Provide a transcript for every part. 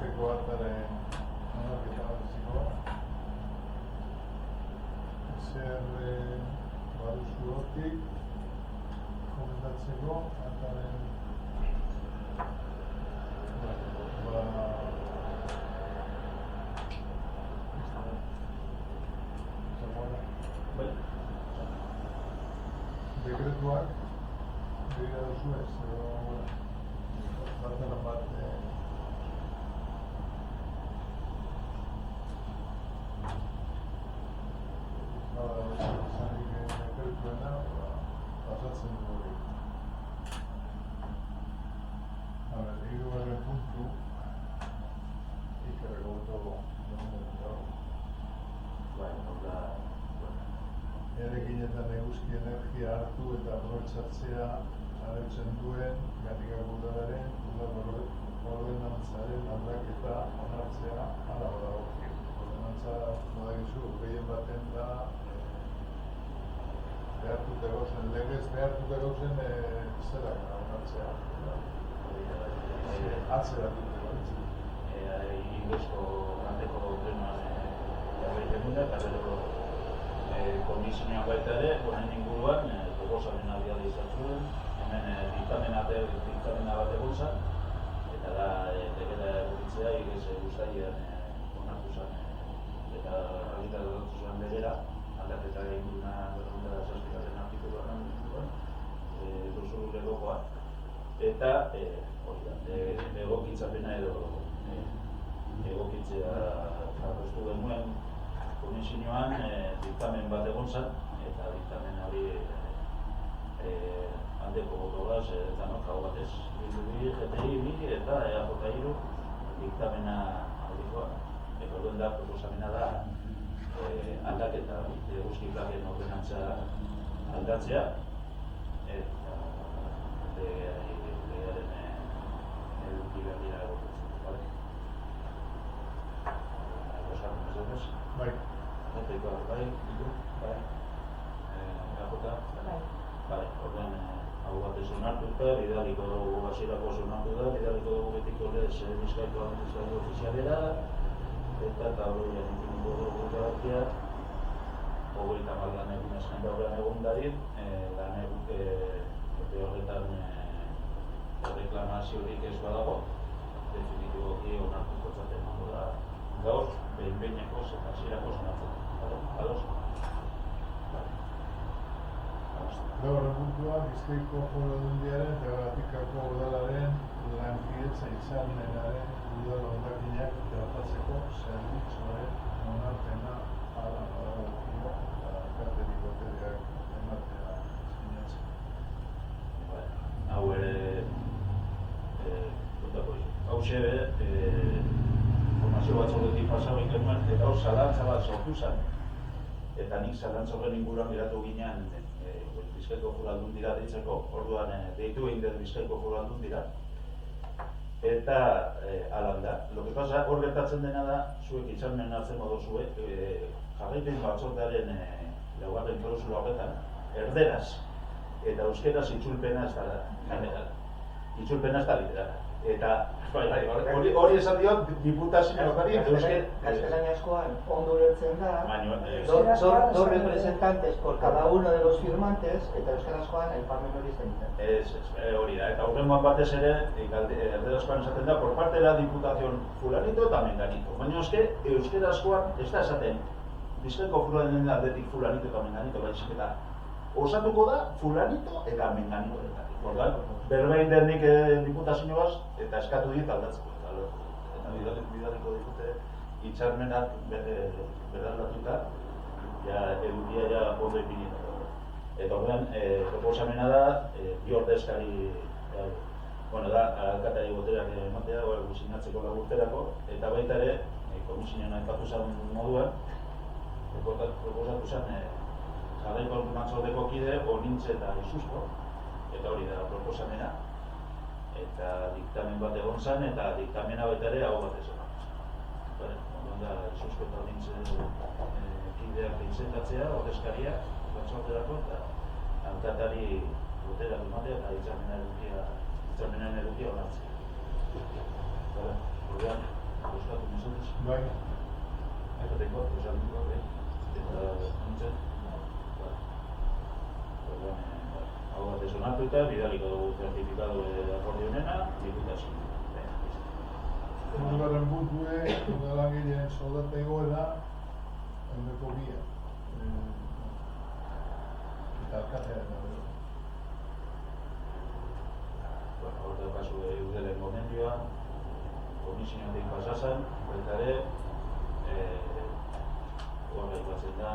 besteko hartaren onarketa bat izango. Ezer baduzu hortik komentatzeko hartaren dekretuak begira duzu ez, batean bat zanik dekretuena pasatzen du hori. Hirugarren puntu ikerreko boto Erekin eta neguzki energia hartu eta aprobetxatzea arautzen duen Gernikako udalaren ordenantzaren aldaketa onartzea hala badagokio. Ordenantza badakizu gehien baten da behartuta gauzen, legez behartuta gauzen zelak onartzea. Atzeratuta gauzen. Ingresko grandeko plenoan egiten dira eta gero komisioa baita ere, honen inguruan, proposamen abiatu izan zuen, hemen diktamena bat egon zen, eta da legera egokitzea, igez guztaian onartu zen, eta realitate dut zuen legera, aldaketa egin duna berrunda zazpikazen artikuluan duzu legokoa, eta egokitzapena edo egokitzea jarreztu genuen komisioan diktamen bat egon zen, eta diktamen hori aldeko botogaz danok hau batez. Bildu GTI eta EAJ diktamena aldikoa. Eta orduen da, proposamena da aldaketa eguzki plaken ordenantza aldatzea, eta legearen eduki behar dira egokitzen. Bai. Bai, orduan hau batez onartuta, bidaliko dugu hasierako onartu da, bidaliko dugu betiko lez Bizkaiko administrazio ofizialera, eta tabloian infiniko dugu erabakia, 30 lan egun eskainda horrean egon dadin, lan epe horretan reklamaziorik ez badago, definitiboki onartuko zaten mango da gaur, behin-behinekoz eta hasierako zonatzen. Ados? Gaur puntua, Bizkaiko Foru Aldundiaren eta Gernikako udalaren lankidetza hitzarmenaren udal hondakinak tratatzeko zerbitzuaren onarpena hala badagokio eta alkateari botereak ematea sinatzen. Hau ere, hauxe informazio batzordetik pasau genuen, eta hor zalantza bat sortu zen. Eta nik zalantza horren inguruan geratu ginean Bizkaiko Foru Aldundira deitzeko, orduan deitu egin dut Bizkaiko Foru Aldundira. Eta alan da. Lo que pasa, hor gertatzen dena da, zuek hitzarmen hartzen modu zuek, jarraipen batzordearen laugarren klausula horretan, erderaz eta euskeraz itzulpena ez da literal. Eta hori esan diot diputazioari Gaztelaniazkoan ondo ulertzen da, dos representantes por cada uno de los firmantes, eta euskarazkoan aipamen hori zentzen. Hori da, eta horrengoan batez ere, erderazkoan esaten da, por parte de la diputación fulanito eta menganito. Baina euskarazkoan ez da esaten, Bizkaiko Foruaren aldetik fulanito eta menganito, baizik eta osatuko da fulanito eta menganito. Ordan, berbein dernik diputazioaz eta eskatu dit aldatzeko. Eta bidaliko ditute hitzarmenak berraldatuta, edukia ondo ipinita. Eta orduan, proposamena da, bi ordezkari, da, alkateari boterak ematea, sinatzeko laburterako, eta baita ere, komisioan aipatu zen moduan, proposatu zen jarraiko batzordeko kide, Onintze eta Izuzko, eta hori da proposamena, eta diktamen bat egon zen, eta diktamena baita ere hau bat ez onartu zen. Orduan da, Izuzko eta Onintze kideak izentatzea, ordezkaria, batzorderako, eta alkatari boterak ematea eta hitzarmenaren edukia onartzea. Orduan, Euskatu mesedez. Bai. Aipateko, esateko, eta nintzen. Hau bat esonatu eta bidaliko dugu zertifikatu akordionena, diputazio. Hirugarren puntue, udalangileen soldata igoera, 2%. Eta alkatea eta bero. Horta kasu udelen gomendioa, komisionetik pasazen, baita ere, horrek batzen da,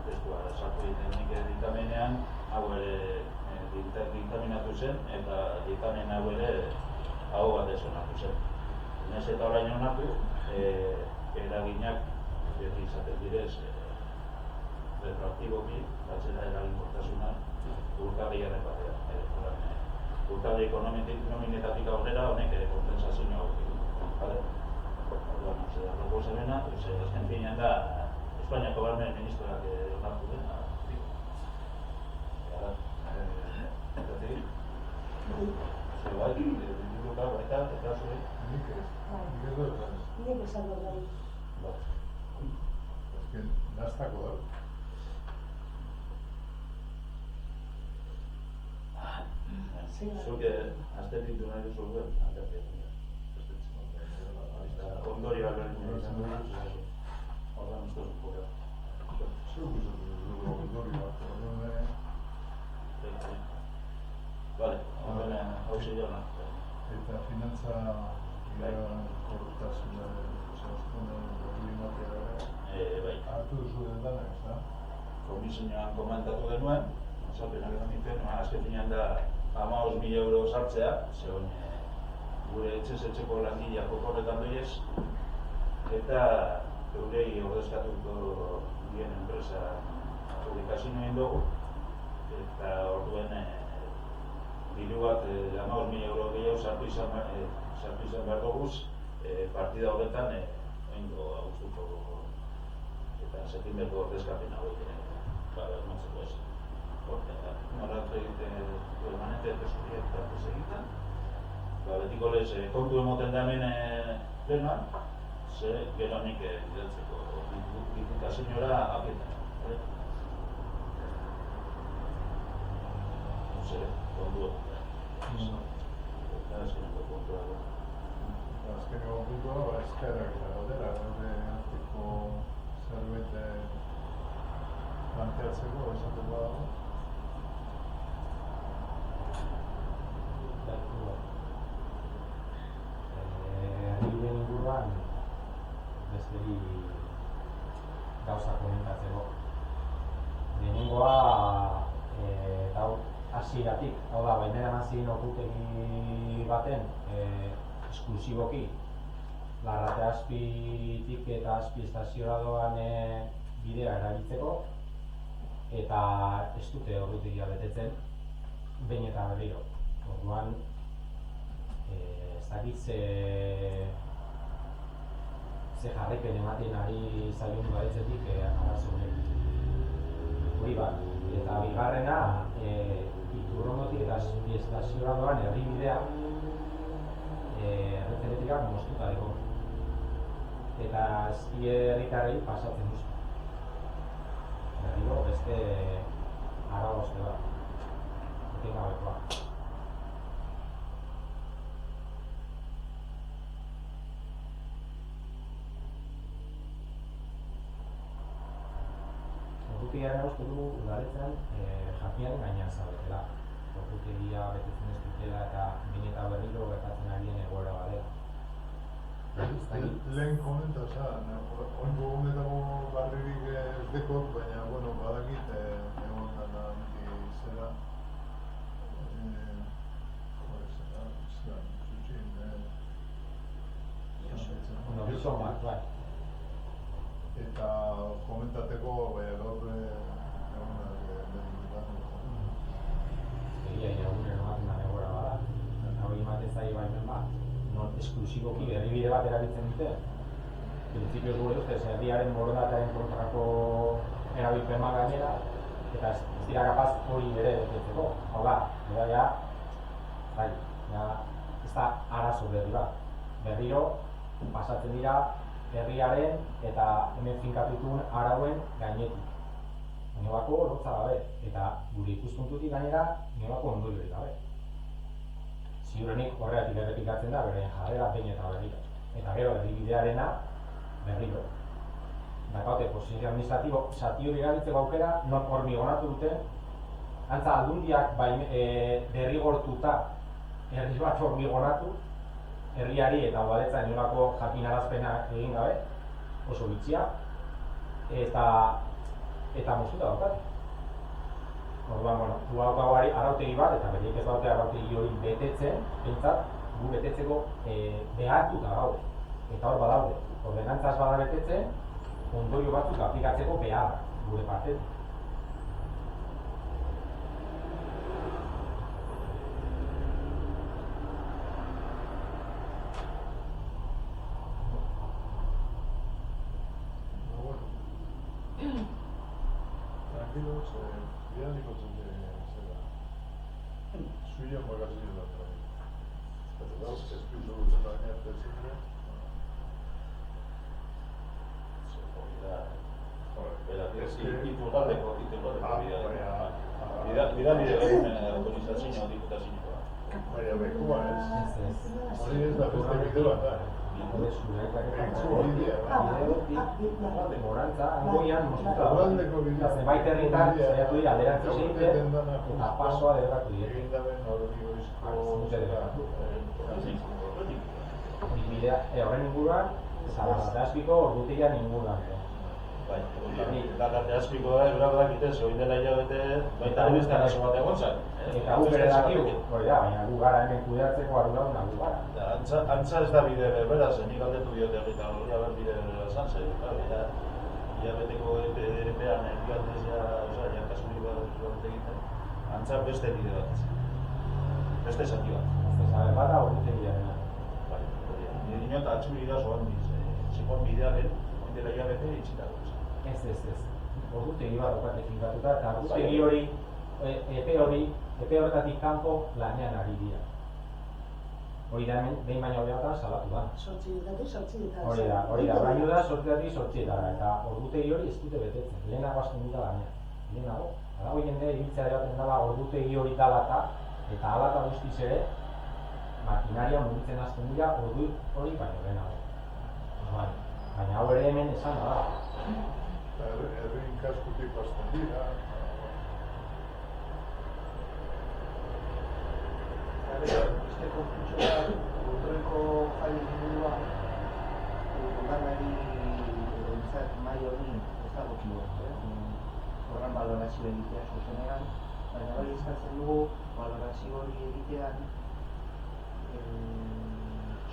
testua sartu egiten nik diktamenean, hau ere diktaminatu zen, eta diktamen hau ere hau bat onartu zen. Nez eta orain onartu, eraginak beti izaten direz, retroaktiboki, batzera eraginkortasuna urtarriaren batean. Urtarri ekonominetatik aurrera honek kompensazioa aurkitu. Proposamena, azken finean da Espainiako barne ministroak onartu dena. Bai, ditutuka baita, eta zuen. Nik ez. Nik esango bai. Azken, gaztako da. Zuk azten ditu nahi duzu duen, ondori alberen horren uste zukura. Zuk usatu dugu ondori bat, Bale, horren hauzi jona. eta finantza korruptasunaren Bai. hartu duzu den dana, ez da? Komisioan komentatu genuen, esapenak egiten, azken finean da 15.000 euro sartzea, zegoen gure etxez-etxeko langileak okorretan doiez, eta eurei ordezkatuko dien enpresa publikazio egin dugu, eta orduen diru bat 15.000 euro gehiago sartu izan behar duguz, partida horretan oingo austuko eta septiembreko ordezkapen hauek bermatzeko ez. Noratu egiten permanente tesoria tartez egiten. Betiko lez kontu emoten da hemen plenoan, ze gero nik bidaltzeko diputazioa apietan. Kontu eta azkeneko kontua da. Azkeneko puntua, eskaerak eta gaudela, gaude arteko zerbait planteatzeko, esateko dago. Herriren inguruan besteri gauza komentatzeko. Lehenengoa hasieratik, hau da, baimena eman ziren orduntegi baten esklusiboki Larrate azpitik eta azpi estaziora doan bidea erabiltzeko eta ez dute ordutegia betetzen behin eta berriro. Orduan ez dakit ze jarraipen ematen ari zaion baitzetik arazonek. Hori bat. Eta bigarrena, Iturrondotik eta azpi estaziora doan herribidea erreferetikak moztuta deko. Eta azpi herritarrei pasatzen duzu. Berriro, beste arabozte bat. Etengabekoa. Ordutegiaren uste dugu udaletzean jakiaren gainean zabetela. Ordutegia betetzen ez dutela eta behin eta berriro gertatzen arien egoera badela. Lehen komenta, oingo honetako barririk ez dekot, baina, badakit egon dana zera Gizon bat, bai. Eta komentateko gaur egunak Egia egunen ematen da egoera bada. Hori ematen zaio baimen bat. Non esklusiboki herribide bat erabiltzen dute. Printzipioz gure ustez, herriaren borondatearen kontrako erabilpen bat gainera, eta ez dira kapaz hori ere betetzeko. Hau da, ez da arazo berri bat. Berriro, pasatzen dira herriaren eta hemen finkatutun arauen gainetik. Inolako lotza gabe, eta gure ikuspuntutik gainera inolako ondoriorik gabe. Ziurrenik horregatik errepikatzen da bere jarrera behin eta berriro. Eta gero erdibidearena berriro. Dakaute, posizio administratibo zati hori erabiltzeko aukera non hormigonatu dute, antza aldundiak derrigortuta herri bat hormigonatu, herriari eta udaletza inolako jakinarazpena egin gabe, oso bitxia, eta moztuta daukat. Orduan, du daukago arautegi bat, eta beriek ez daute arautegi hori betetzen, behintzat, gu betetzeko behartuta gaude. Eta hor badaude, ordenantzaz bada betetzen, ondorio batzuk aplikatzeko behar gure partetik. Tranquilos, ya ni con suya magazine la otra vez. Pero vamos que escrito de la gente siempre. Bidali autorizazioa diputazioa. Baina bekua ez. Hori ez da beste bide bat da. Morantza, angoian moztuta da. Zenbait herritan saiatu dira alderantziz egiten eta pasoa derratu dira. Horren inguruan, Zaratatazpiko ordutegian inguruan. Zaratatazpiko da, eurak dakite, zegoen dela hilabete, baita beste arazo bat egon zen. Eta gu bere dakigu, hori da, baina gu gara hemen kudeatzeko arduraduna gu gara. Antza ez da bide berbera, zen nik aldetu diote herritan hori, haber bide berbera zan zen. Hilabeteko epean, hilabetezia, kasuri bat egiten, antza beste bide bat zen. Beste zati bat. Zabe bata ordutegiarena. Nire eta atxuri da zoan zikon bidearen, oindela hilabete itxitako. Ez. Ordutegi bat daukate finkatuta, eta ordutegi hori, epe horretatik kanpo lanean ari dira. Hori da hemen, behin baino horretan salatu da. Hori da, baino da sortzietara, eta ordutegi hori ez dute betetzen, lehenago hasten dira lanean. Lehenago, adago jende ibiltzea eraten dela ordutegi hori dalata, eta alata guztiz ere, makinaria mugitzen hasten dira ordu hori baino lehenago. Baina hau ere hemen esan da. Herrin kaskutik hasten dira. Beste konfutxoa, urreko jai inguruan, udarnari mai hori ez dago kilo. Horren balorazio egitea zuzenean, baina bai eskatzen dugu balorazio hori egitean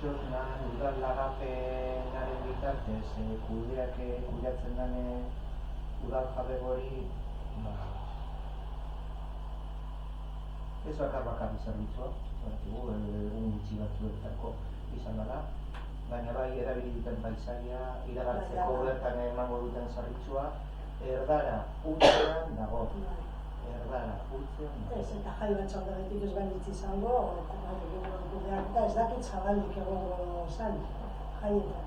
txosnan, udal lagapenaren bitartez, kudeatzen den udal jabe hori ez bakarri zerbitzua, egun gutxi batzuetako izan dela, baina bai erabili duten paisaia, iragartzeko bertan emango duten zerbitzua, erdara utzean dago. Ez, eta jai bat txaldaretik ez gainitz izango, eta ez dakit zabaldik egongo zan, jaietan.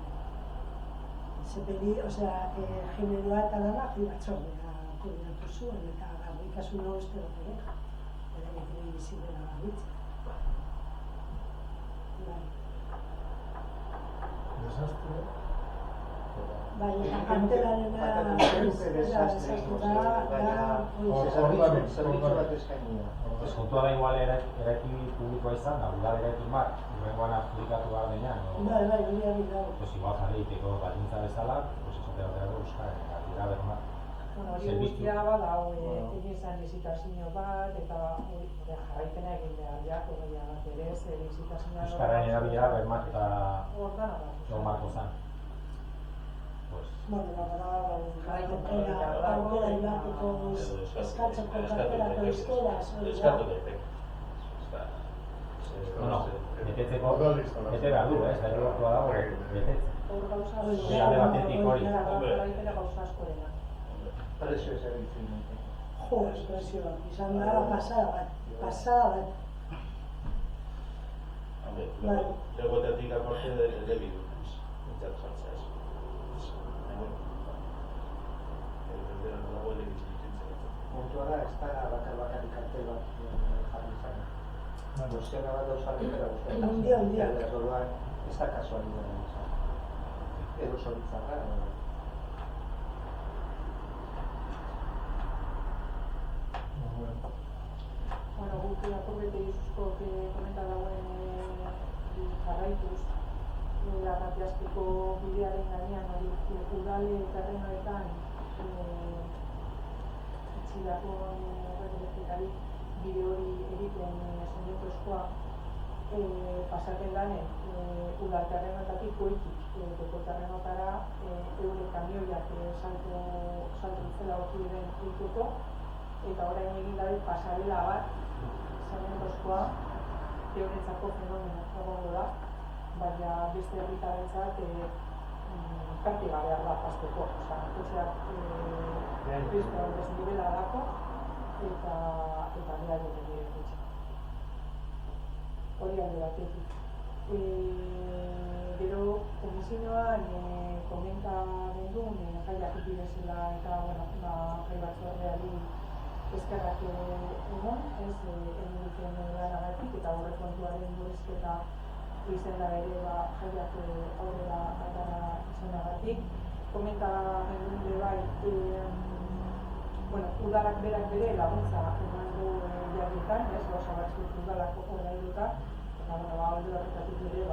Generoa eta lana jai bat txaldera koordinatu zuen, eta garrikasuna uste dut ere, egiten bizitela gabitzen. Desastre. Baina, kantelarena zerbitzu bat eskainia. Kontua da igual eraiki publikoa izan, da udal eraiki bat, urrengoan adjudikatu behar denean. Bai, hori dago. Igual jarri egiteko baldintza bezala, esate baterako euskara, eta dira berma. Hori guztia bada, egin lizitazio bat, eta jarraipena egin behar jako, bat ere, lizitazioa... Euskararen erabilera bermatuta marko zan. Bueno, aukera imateko eskatzeko karterako euskeraz. Eskatu daiteke. Betetzeko, bete behar du, ez da errortua dago, betetzen. Alde batetik hori. Prezio zerbitzu inute. Jo, espresioa, izan da pasada bat. Legoetatik aparte elebidu. ez da bakarrik kartel bat jarri izan. Guztiona bat dauzan dira guztiona. Handia. Orduan, ez da kasualidadea izan. Edo zoritzarra. Bueno, guk apurbete izuzko komenta dagoen jarraituz Arratiazpiko bidearen gainean hori udale terrenoetan itxilako horretekari bide hori egiten zendeko eskoa pasaten gane udal terrenoetatik goitik deko terrenotara eure kamioiak salto itzela hori den egiteko eta orain egin gabe pasarela bat zendeko eskoa eurentzako fenomeno egongo da baina beste herritarrentzat praktika behar da pasteko. Kotxeak beste hor desnibela dako eta behar dut kotxe. Hori alde batetik. Gero, komisioan komenta gendun jaiak bidezela eta jai batzordeari eskerrak egon, ez egiten lanagatik eta aurrekontuaren murrizketa izena ere jaiak aurrera atara izanagatik. Komenta gendun bai, udalak berak bere laguntza eman du jarritan, ez gauza batzuk udalak horra eduta, eta alde horretatik ere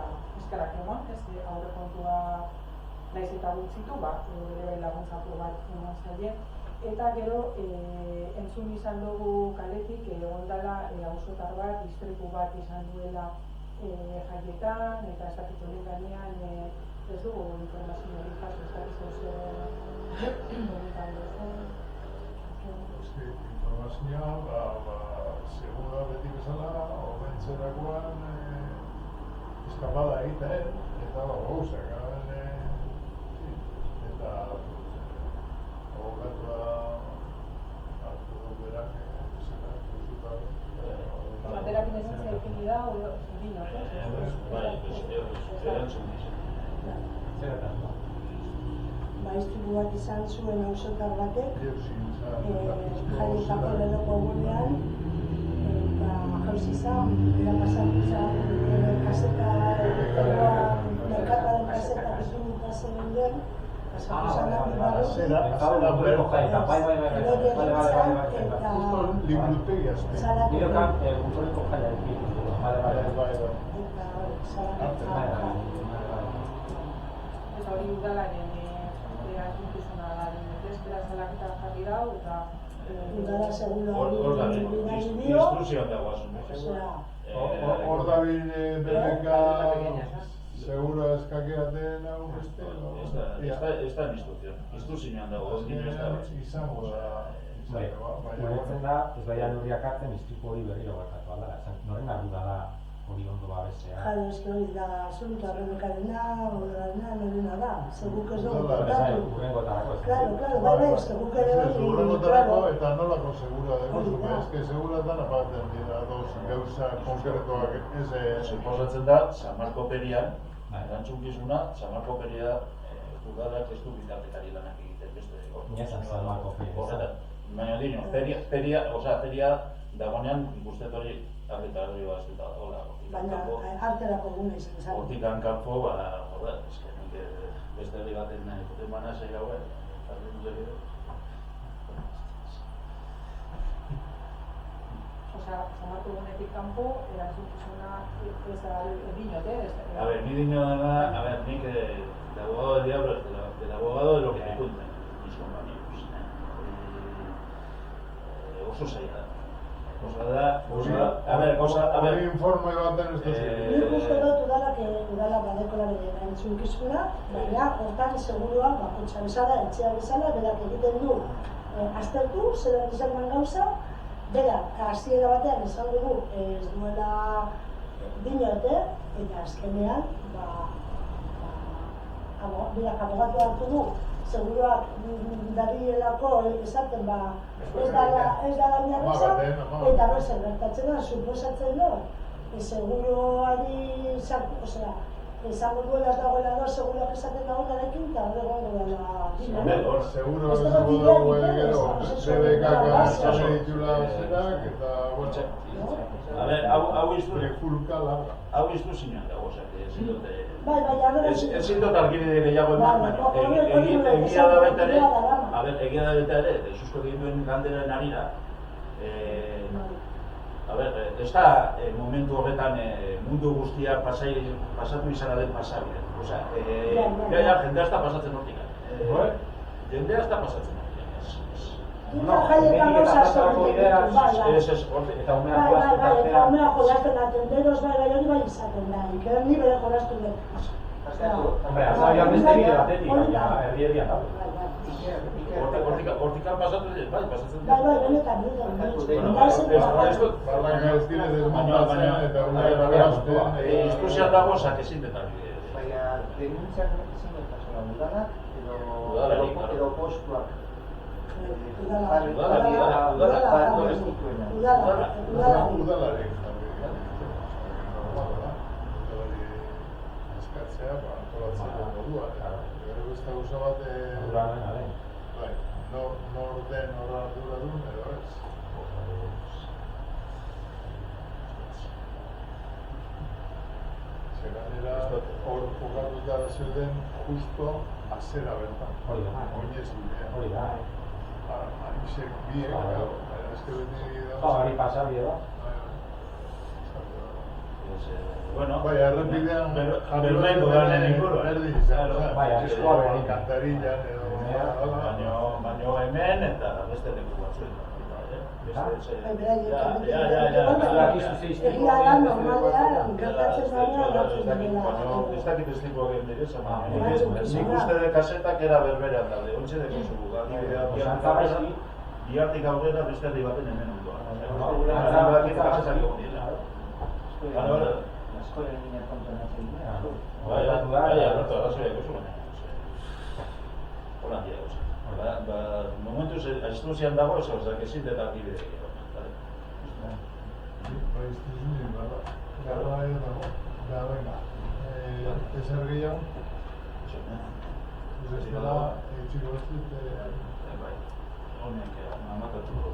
eskerrak egon, ez aurrekontua naiz eta gutxitu, ere bai laguntza bat eman zaie. Eta gero, entzun izan dugu kaletik, ondala auzotar bat, istripu bat izan duela jaietan, eta ez dakit hori gainean ez dugu informazio hori jaso, ez dakit informazioa, segura beti bezala, obentzerakoan eskapada egiten, eta gauzak, eta abogatua hartu du berak, Aterakin esentzia ekin dira, dino, Istripu bat izan zuen auzotar batek, jaietako leroko egunean, eta jauz izan, bera pasatu izan, kaseta, merkataren kaseta izunita zen den, pasatu izan da bigarren, liburutegia azte. eta hori udalaren erantzukizuna da, beraz alaketa jarri dau, eta udala segura Hor da, instrukzioan dagoazun. Hor da bin bereka seguro eskakeaten hau beste. Ez da instrukzioan dago. Izango da. Guretzen da, ez baina neurriak hartzen istripu hori berriro gertatu aldara. Noren ardura da hori ondo babesea? Jade, eski hori da, asunto arrebekarena, odarena, norena da. Seguk ez dugu Claro, bai, seguk ere hori. Segurangotarako eta nolako segura dugu, eske seguratan apaten dira dos gauza konkretoak Suposatzen da, San Marko Perian, erantzukizuna, San Marko Peria udalak ez du bitartekari lanak egiten beste. Inoetan San Marko Peria. Baina dino, feria dagoenean ikustet hori argitarri bat ez dut hola. Baina arterako gune izan zen. Hortikan kanpo, beste herri baten emana zei hauen, jarri dut ere. San Marko gunetik kanpo, erantzukizuna ez da dinot, A ver, ni dino dena, nik el abogado del diablo es el abogado de lo que me cuentan mis compañeros. Oso zaila da. Hori informe baten ez dut. Nik uste dut udala badekola bere erantzukizuna, baina hortan segurua, kotxa bezala, etxea bezala, berak egiten du aztertu, zelan izan man gauza, berak hasiera batean esan dugu ez duela dinote, eta azkenean, berak abogatu hartu du, seguruak dabilelako esaten ez da gainarreza, eta berzer gertatzen da, suposatzen da, seguruari sartu, esango duela ez dagoela da, seguruak esaten dagoetarekin, eta hor egongo dela. Seguro Ez dago esango bidea dugu egiten, gero, BBK-ak esan ditula zerak, eta, bueno, A ver, hau iztu, trifulka larga. hau iztu zinean dago, ezin dute... Bai, arrela Ezin dut argibide gehiago eman, baina egia da baita ere, a ber, egia da baita ere, Jesusko egin duen galderen arira, a ber, ez da momentu horretan mundu guztia pasatu izan den pasabide. Osea, jendea ez da pasatzen hortik. Jendea ez da pasatzen hortik. Jaietan gauza asko ditu, bai. Eta umea Bai, eta umea jolasten da, tenderos, bai, hori bai izaten da, iker ni bere jolastu dut. Hombre, azalea beste bide batetik, baina herri-herrian dago. Hortikan pasatu dut, bai, pasatzen dut. Bai, benetan, Baina ez dire desmontatzen eta unera berazten. Diskusian dago, ezin detan. Baina, denuntzak ezin dut pasola udalak edo postuak. Udalaren eskatzea, antolatzeko moduan. Gero beste gauza bat, bai, nor den horra arduradun edo ez. Zeranera hor jokatuta zeuden justo azera bertan. Oinez bidean. Hori da. Anisek biek, eske beti da. Hori pasa bide da. Bueno, bai, errepidean bermeiko danen inguruan. Berdin izan, Bai, arriskua behin. kantarillan edo... Baino hemen eta beste leku batzuen. Egia da, normalean, gertatzen danean, ez dakit ez tipo egin direz, nik uste de kasetak era berberean daude, ontsi de konsugu, bihartik aurrera beste herri baten hemen ondoan. Eskolen ginen kontonatzen dira. Holandia gauza. Momentuz, instruzian dago, ezin dut argibide egin. Bai, instruzioen garra dago. Da, venga, ezer gehiago? Ez dela, etxiko ez dut... Bai, honek, amakatxuko,